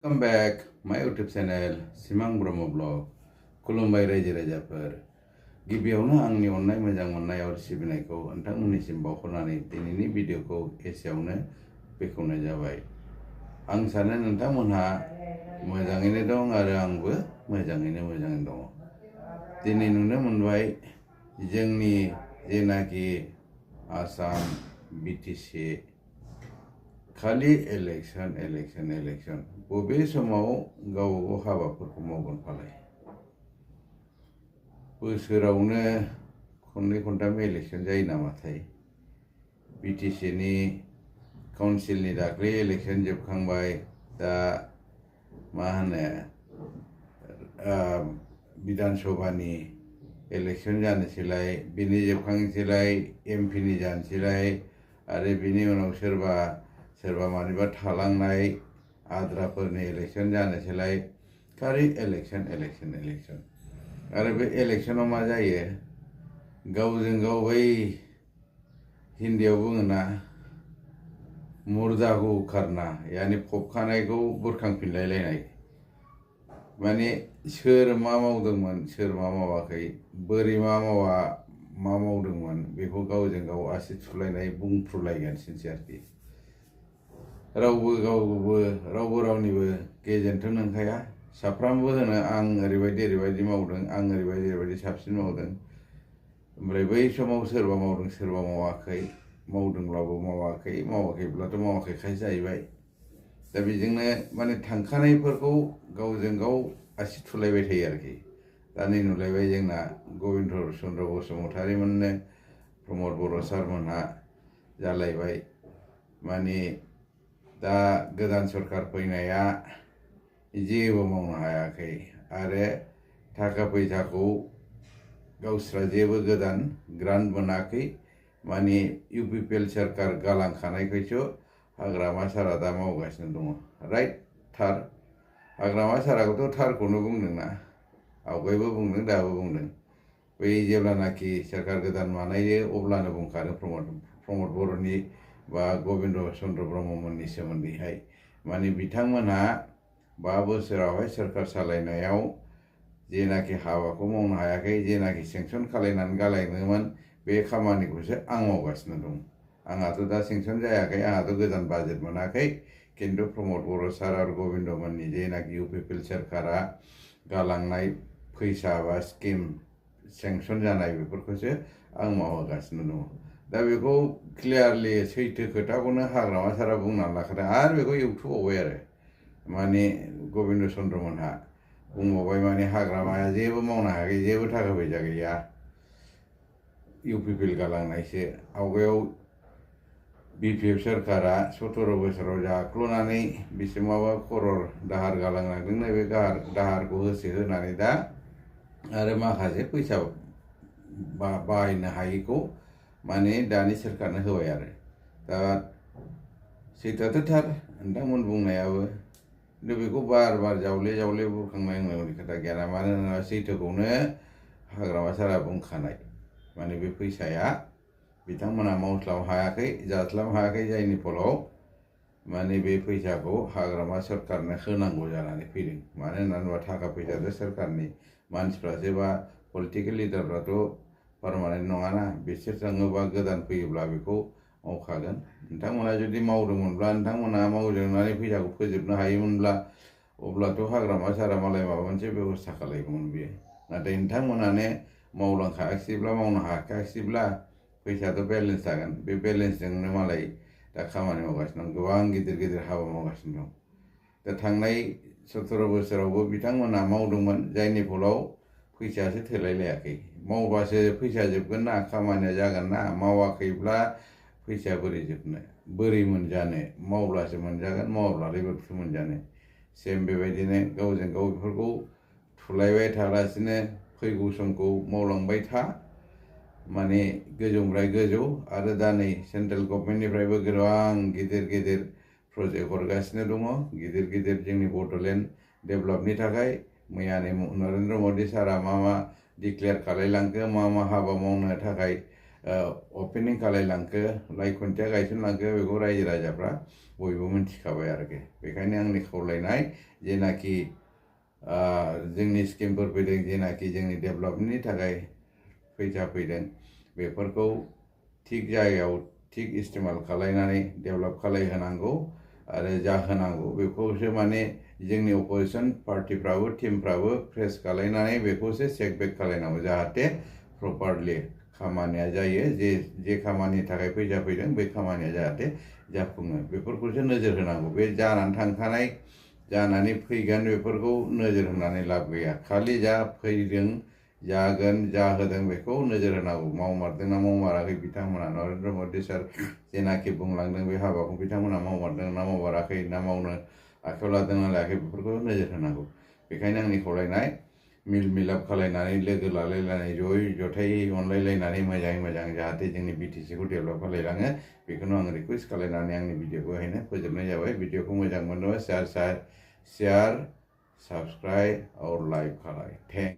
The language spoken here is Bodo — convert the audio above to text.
Welcome back my YouTube channel Simang Bromo Blog. खुलुमबाय रायजो राजाफोर गिबियावनो आंनि अननाय मोजां मोननाय आरो सिबिनायखौ नोंथांमोननिसिम बावहरनानै दिनैनि भिडिअखौ एसेयावनो बेखेवनाय जाबाय। आं सानो नोंथांमोनहा मोजाङैनो दं आरो आंबो मोजाङैनो दङ। दिनै नुनो मोनबाय जोंनि जेनाखि आसाम बिटिसि खालि इलेक्शन बबे समाव गावबागाव हाबाफोरखौ मावगोन फालाय बोसोरावनो खननै खनथाम इलेक्शन जायो नामाथाय बिटिसिनि काउन्सिलनि दाख्लै इलेक्शन जोबखांबाय दा मा होनो बिधान सभानि इलेक्शन जानोसैलाय बिनि जोबखांसैलाय एमपिनि जानोसैलाय आरो बिनि उनाव सोरबा मानिबा थालांनाय आद्राफोरनि इलेक्शन जानोसैलाय खालि इलेक्शन आरो बे इलेक्शनाव मा जायो गावजों गाव बै हिन्दीयाव बुङोना मुर्दाखौ उखारना यानि फबखानायखौ बुरखांफिनलायलायनाय माने सोर मा मावदोंमोन सोर मा मावाखै बोरै मा मावदोंमोन बेखौ गावजों गाव आसि थुलायनाय बुंफ्रुलायगासिनोसै आरोखि रावबो रावनिबो गेजेन्थ' नंखाया साफ्रामबो होनो आं ओरैबायदि मावदों आं ओरैबायदि साबसिन मावदों ओमफ्राय बै समाव सोरबा मावदों सोरबा मावाखै मावदोंब्लाबो मावाखैब्लाथ' मावाखैखाय जाहैबाय दा बेजोंनो माने थांखानायफोरखौ गावजों गाव आसि थुलायबाय थायो आरोखि दा नै नुलायबाय जोंना गबिन्द चन्द्र बसुमतारीमोननो प्रमद बर' सारमोनहा जालायबाय माने दा गोदान सरकार फैनाया जेबो मावनो हायाखै आरो थाखा फैसाखौ गावस्रा जेबो गोदान ग्रान्ट मोनाखै माने इउपिपिएल सरकार गालांखानायखायसो हाग्रामा सारा दा मावगासिनो दङ राइट थार हाग्रामा साराखौथ' थारखौनो बुंदोंना आवगायबो बुंदों दाबो बुंदों बै जेब्लानाखि सरकार गोदान बानायो अब्लानो बुंखादों प्रमद बर'नि बा गबिन्द चन्द्र ब्रह्ममोननि सोमोन्दैहाय माने बिथांमोनहा 5 बोसोरावहाय सरकार सालायनायाव जेनाखि हाबाखौ मावनो हायाखै जेनाखि सेंसन खालायनानै गालांदोंमोन बे खामानिखौसो आं मावगासिनो दं आंहाथ' दा सेंसन जायाखै आंहाथ' गोदान बाजेट मोनाखै खिन्थु प्रमद बर' सार आरो गबिन्दमोननि जेनाखि इउपिपिएल सरकारा गालांनाय फैसा बा स्किम सेंसन जानाय बेफोरखौसो आं मावगासिनो दङ दा बेखौ क्लियारलि सैथो खोथाखौनो हाग्रामा सारा बुंनानै लाखादों आरो बेखौ एवथुबावबाय आरो माने गबिन्द चन्द्रमोनहा बुंबावबाय माने हाग्रामाया जेबो मावनो हायाखै जेबो थाखा फैसा गैया इउपिपिएल गालांनायसो आवगायाव बिपिएफ सरकारा 17 बोसोराव जाख्ल'नानै बेसेबांबा करर दाहार गालांनांदोंनो बे दाहारखौ होनानै दा आरो माखासे फैसा बाहायनो हायैखौ माने दानि सरकारनो होबाय आरो दा सैथोआथ' थार नोंथांमोन बुंनायाबो खिन्थु बेखौ बार जावले बुरखांनांगौनि खोथा गैया मानो होनोबा सैथोखौनो हाग्रामा सारा बुंखानाय माने बे फैसाया बिथांमोना मावस्लाबनो हायाखै जास्लाबनो हायाखै जायनि फलाव माने बे फैसाखौ हाग्रामा सरकारनो होनांगौ जानानै फैदों मानो होननानै बुङोबा थाखा फैसायाथ' सरकारनि मानसिफ्रासो बा पलिटिकेल लिडारफ्राथ' पारमानेन्ट नङाना बिसोर थाङोबा गोदान फैयोब्ला बेखौ मावखागोन नोंथांमोना जुदि मावदोंमोनब्ला नोंथांमोना मावजोबनानै फैसाखौ फोजोबनो हायोमोनब्ला अब्लाथ' हाग्रामा सारा मालाय माबा मोनसे बेबस्था खालायगौमोन बियो नाथाय नोंथांमोनानो मावलांखायाखिसैब्ला मावनो हाखायाखिसैब्ला फैसायाथ' बेलेन्स जागोन बे बेलेन्सजोंनो मालाय दा खामानि मावगासिनो दं गोबां गिदिर हाबा मावगासिनो दं दा थांनाय 17 बोसोरावबो बिथांमोना मावदोंमोन जायनि फलाव फैसायासो थोलायलायाखै मावबासो फैसा जोबगोन ना खामानिया जागोन ना मावाखैब्ला फैसाया बोरै जोबनो बोरै मोनजानो मावब्लासो मोनजागोन मावाब्लालाय बोरैथो मोनजानो सेम बेबायदिनो गावजों गाव बेफोरखौ थुलायबाय थालासिनो फैगौ समखौ मावलांबाय था माने गोजौनिफ्राय गोजौ आरो दा नै सेन्ट्रेल गभर्नमेन्टनिफ्रायबो गोबां गिदिर प्रजेक्ट हरगासिनो दङ गिदिर जोंनि बड'लेण्ड डेभेलपनि थाखाय मैयानि नरेन्द्र मदि सारा मा डिक्लेयार खालायलांखो मा हाबा मावनो थाखाय अपेनिं खालायलांखो लाइ खुन्थिया गायसनलांखो बेखौ रायजो राजाफ्रा बयबो मिथिखाबाय आरोखि बेखायनो आंनि खावलायनाय जेनाखि जोंनि स्किमफोर फैदों जेनाखि जोंनि डेभेलपमेन्टनि थाखाय फैसा फैदों बेफोरखौ थिग जायगायाव थिग इस्तेमाल खालायनानै डेभेलप खालायहोनांगौ आरो जाहोनांगौ बेखौसो माने जोंनि अपोजिशन पार्टिफ्राबो टीमफ्राबो प्रेस खालायनानै बेखौसो चेक बेक खालायनांगौ जाहाथे प्रपारलि खामानिया जायो जे खामानिनि थाखाय फैसा फैदों बे खामानिया जाहाथे जाफुङो बेफोरखौसो नोजोर होनांगौ बे जानानै थांखानाय जानानै फैगोन बेफोरखौ नोजोर होनानै लाब गैया खालि जा फैदों जागोन जाहोदों बेखौ नोजोर होनांगौ मावमारदों ना मावमाराखै बिथांमोना नरेन्द्र मदि सार जेनाखि बुंलांदों बे हाबाखौ बिथांमोना मावमारदों ना मावमाराखै ना मावनो आखायाव लादों ना लायाखै बेफोरखौ नोजोर होनांगौ बेखायनो आंनि खावलायनाय मिल मिलाप खालायनानै लोगो लालायलायनानै जयै जथायै अनलायलायनानै मोजाङै मोजां जाहाथे जोंनि बिटिसिखौ डेभेलप खालायलाङो बेखौनो आं रिकुवेस्ट खालायनानै आंनि भिडिअखौ बेहायनो फोजोबनाय जाबाय भिडिअखौ मोजां मोनोबा शेयार साबस्क्राइब और लाइक खालाय थेंक